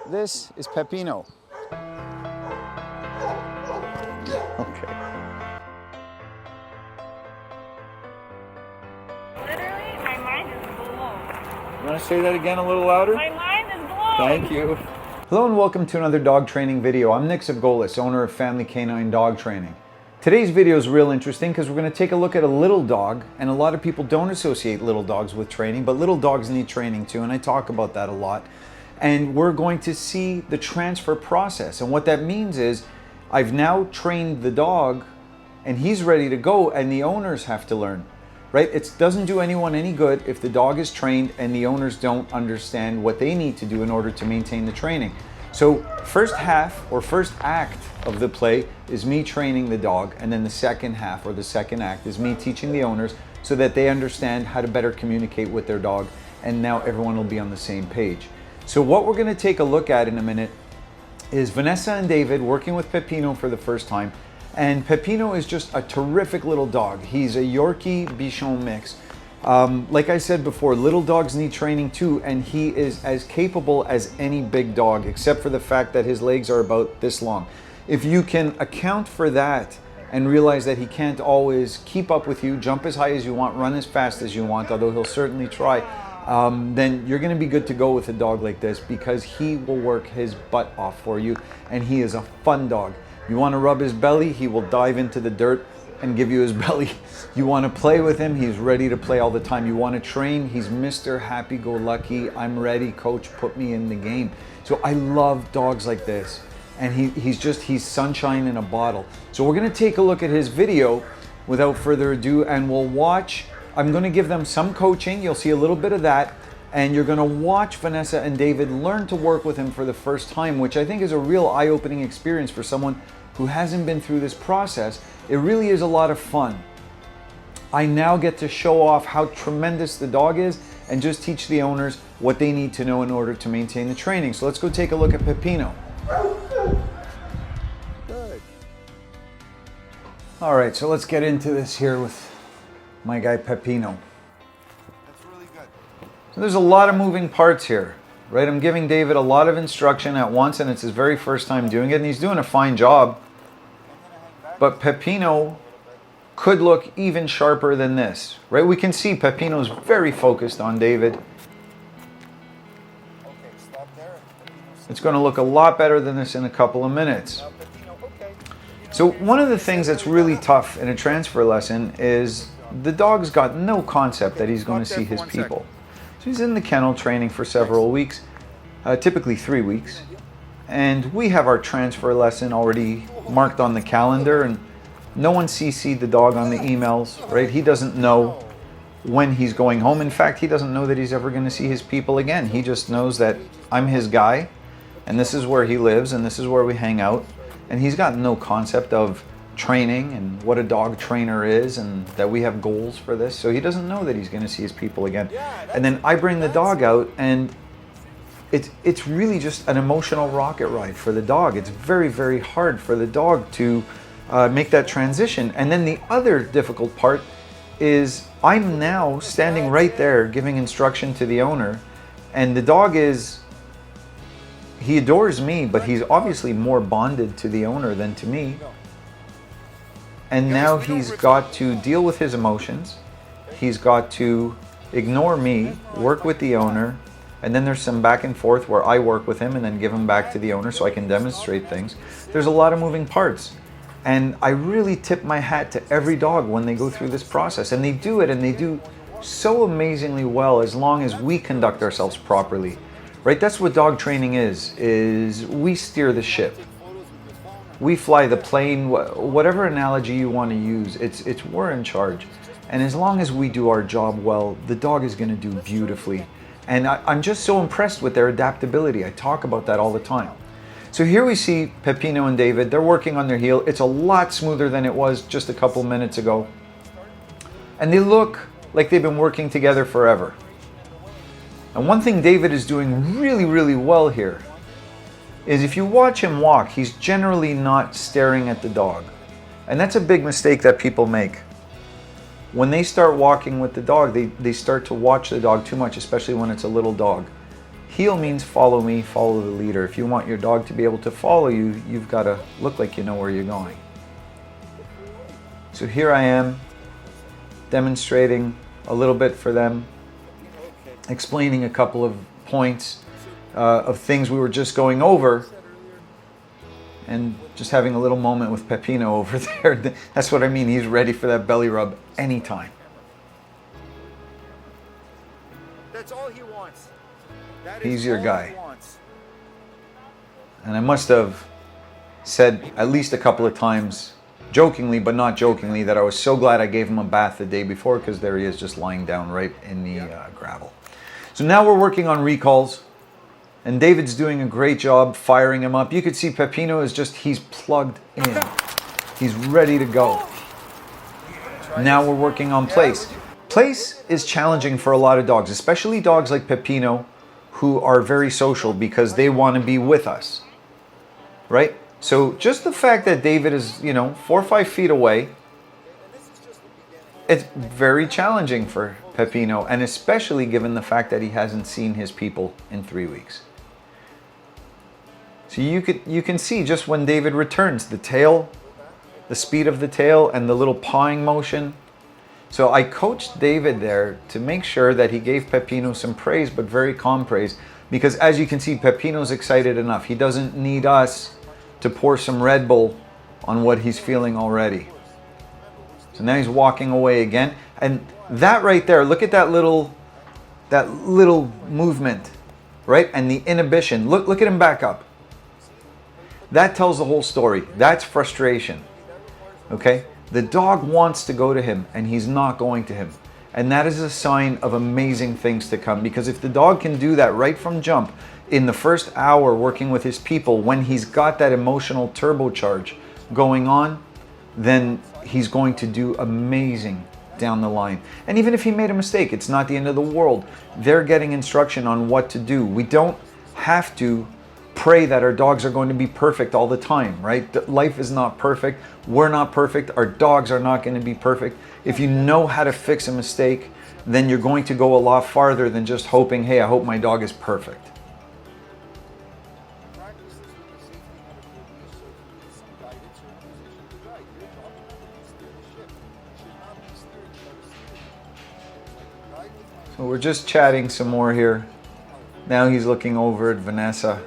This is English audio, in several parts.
This is Peppino. Okay. Literally, my mind is blown. You want to say that again a little louder? My mind is blown. Thank you. Hello and welcome to another dog training video. I'm Nick Zagolis, owner of Family Canine Dog Training. Today's video is real interesting because we're going to take a look at a little dog, and a lot of people don't associate little dogs with training, but little dogs need training too, and I talk about that a lot. And we're going to see the transfer process, and what that means is I've now trained the dog and he's ready to go, and the owners have to learn. Right? It doesn't do anyone any good if the dog is trained and the owners don't understand what they need to do in order to maintain the training. So first half or first act of the play is me training the dog, and then the second half or the second act is me teaching the owners so that they understand how to better communicate with their dog, and now everyone will be on the same page. So what we're going to take a look at in a minute is Vanessa and David working with Peppino for the first time. And Peppino is just a terrific little dog. He's a Yorkie Bichon mix. Like I said before, little dogs need training too, and he is as capable as any big dog, except for the fact that his legs are about this long. If you can account for that and realize that he can't always keep up with you, jump as high as you want, run as fast as you want, although he'll certainly try, then you're going to be good to go with a dog like this, because he will work his butt off for you, and he is a fun dog. You want to rub his belly, he will dive into the dirt and give you his belly. You want to play with him, he's ready to play all the time. You want to train, he's Mr. Happy-Go-Lucky. I'm ready, coach, put me in the game. So I love dogs like this. And he's sunshine in a bottle. So we're going to take a look at his video without further ado, and we'll watch. I'm going to give them some coaching. You'll see a little bit of that. And you're going to watch Vanessa and David learn to work with him for the first time, which I think is a real eye-opening experience for someone who hasn't been through this process. It really is a lot of fun. I now get to show off how tremendous the dog is and just teach the owners what they need to know in order to maintain the training. So let's go take a look at Peppino. Good. All right, so let's get into this here with my guy Peppino. So there's a lot of moving parts here, right? I'm giving David a lot of instruction at once, and it's his very first time doing it, and he's doing a fine job. But Peppino could look even sharper than this, right? We can see Peppino's very focused on David. It's going to look a lot better than this in a couple of minutes. So one of the things that's really tough in a transfer lesson is the dog's got no concept that he's going to see his people. So he's in the kennel training for several weeks, typically 3 weeks. And we have our transfer lesson already marked on the calendar, and no one CC'd the dog on the emails, right? He doesn't know when he's going home. In fact, he doesn't know that he's ever going to see his people again. He just knows that I'm his guy, and this is where he lives, and this is where we hang out. And he's got no concept of training and what a dog trainer is, and that we have goals for this. So he doesn't know that he's going to see his people again. And then I bring the dog out, and it's really just an emotional rocket ride for the dog. It's very, very hard for the dog to make that transition. And then the other difficult part is I'm now standing right there giving instruction to the owner, and the dog he adores me, but he's obviously more bonded to the owner than to me. And now he's got to deal with his emotions. He's got to ignore me, work with the owner, and then there's some back and forth where I work with him and then give him back to the owner so I can demonstrate things. There's a lot of moving parts. And I really tip my hat to every dog when they go through this process. And they do it, and they do so amazingly well as long as we conduct ourselves properly. Right? That's what dog training is we steer the ship. We fly the plane, whatever analogy you want to use, it's we're in charge. And as long as we do our job well, the dog is going to do beautifully. And I'm just so impressed with their adaptability. I talk about that all the time. So here we see Peppino and David. They're working on their heel. It's a lot smoother than it was just a couple minutes ago. And they look like they've been working together forever. And one thing David is doing really, really well here is if you watch him walk, he's generally not staring at the dog. And that's a big mistake that people make. When they start walking with the dog, they start to watch the dog too much, especially when it's a little dog. Heel means follow me, follow the leader. If you want your dog to be able to follow you, you've got to look like you know where you're going. So here I am, demonstrating a little bit for them, explaining a couple of points of things we were just going over, and just having a little moment with Peppino over there. That's what I mean, he's ready for that belly rub anytime. That's all he wants. He's your guy. And I must have said at least a couple of times, jokingly but not jokingly, that I was so glad I gave him a bath the day before, because there he is just lying down right in the gravel. So now we're working on recalls, and David's doing a great job firing him up. You could see Peppino is just, he's plugged in. He's ready to go. Now we're working on place. Place is challenging for a lot of dogs, especially dogs like Peppino, who are very social because they want to be with us, right? So just the fact that David is, 4 or 5 feet away, it's very challenging for Peppino, and especially given the fact that he hasn't seen his people in 3 weeks. So you can see just when David returns, the tail, the speed of the tail, and the little pawing motion. So I coached David there to make sure that he gave Peppino some praise, but very calm praise, because as you can see, Peppino's excited enough. He doesn't need us to pour some Red Bull on what he's feeling already. So now he's walking away again. And that right there, look at that little movement, right? And the inhibition. Look at him back up. That tells the whole story. That's frustration. Okay? The dog wants to go to him, and he's not going to him. And that is a sign of amazing things to come, because if the dog can do that right from jump in the first hour working with his people, when he's got that emotional turbocharge going on, then he's going to do amazing down the line. And even if he made a mistake, it's not the end of the world. They're getting instruction on what to do. We don't have to pray that our dogs are going to be perfect all the time, right? Life is not perfect. We're not perfect. Our dogs are not going to be perfect. If you know how to fix a mistake, then you're going to go a lot farther than just hoping, hey, I hope my dog is perfect. So we're just chatting some more here. Now he's looking over at Vanessa.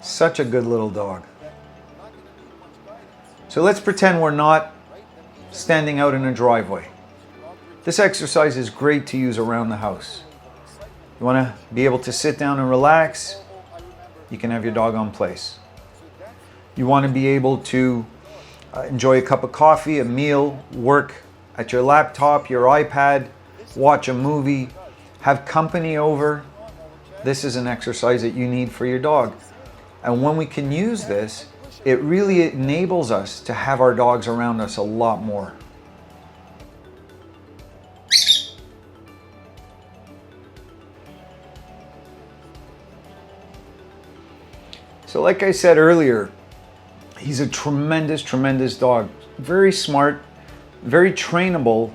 Such a good little dog. So let's pretend we're not standing out in a driveway. This exercise is great to use around the house. You want to be able to sit down and relax, you can have your dog on place. You want to be able to enjoy a cup of coffee, a meal, work at your laptop, your iPad, watch a movie, have company over. This is an exercise that you need for your dog. And when we can use this, it really enables us to have our dogs around us a lot more. So like I said earlier, he's a tremendous, tremendous dog. Very smart, very trainable,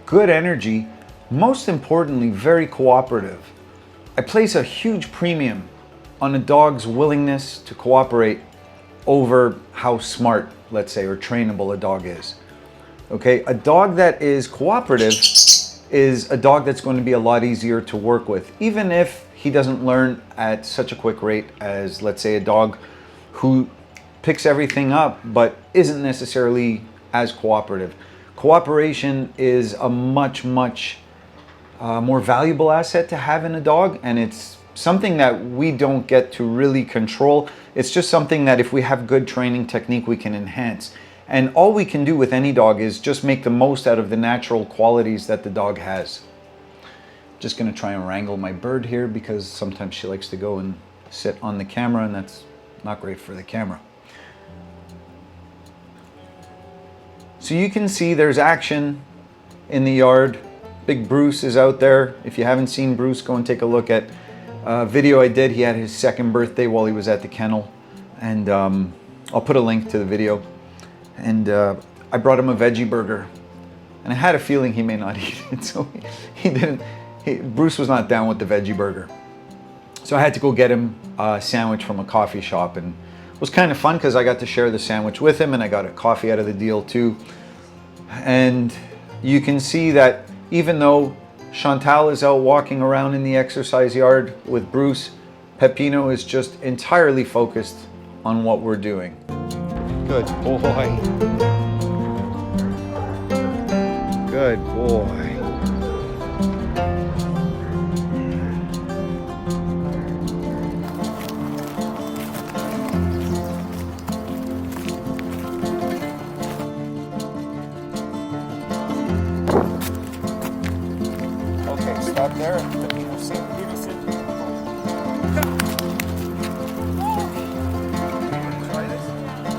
good energy, most importantly, very cooperative. I place a huge premium on a dog's willingness to cooperate over how smart, let's say, or trainable a dog is. Okay, a dog that is cooperative is a dog that's going to be a lot easier to work with, even if he doesn't learn at such a quick rate as, let's say, a dog who picks everything up but isn't necessarily as cooperative. Cooperation is a much more valuable asset to have in a dog, and it's something that we don't get to really control. It's just something that if we have good training technique, we can enhance. And all we can do with any dog is just make the most out of the natural qualities that the dog has. Just gonna try and wrangle my bird here because sometimes she likes to go and sit on the camera, and that's not great for the camera. So you can see there's action in the yard. Big Bruce is out there. If you haven't seen Bruce, go and take a look at a video I did. He had his 2nd birthday while he was at the kennel, and I'll put a link to the video. And I brought him a veggie burger, and I had a feeling he may not eat it, so he didn't. Bruce was not down with the veggie burger. So I had to go get him a sandwich from a coffee shop, and it was kind of fun because I got to share the sandwich with him, and I got a coffee out of the deal too. And you can see that even though Chantal is out walking around in the exercise yard with Bruce, Peppino is just entirely focused on what we're doing. Good boy. Good boy. Okay, stop there. Peppino, sit. Peppino, sit. Try this?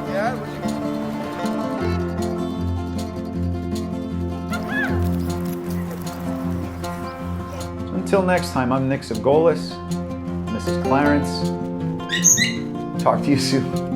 Yeah, would you? Until next time, I'm Nick Zagolis, Mrs. Clarence. Talk to you soon.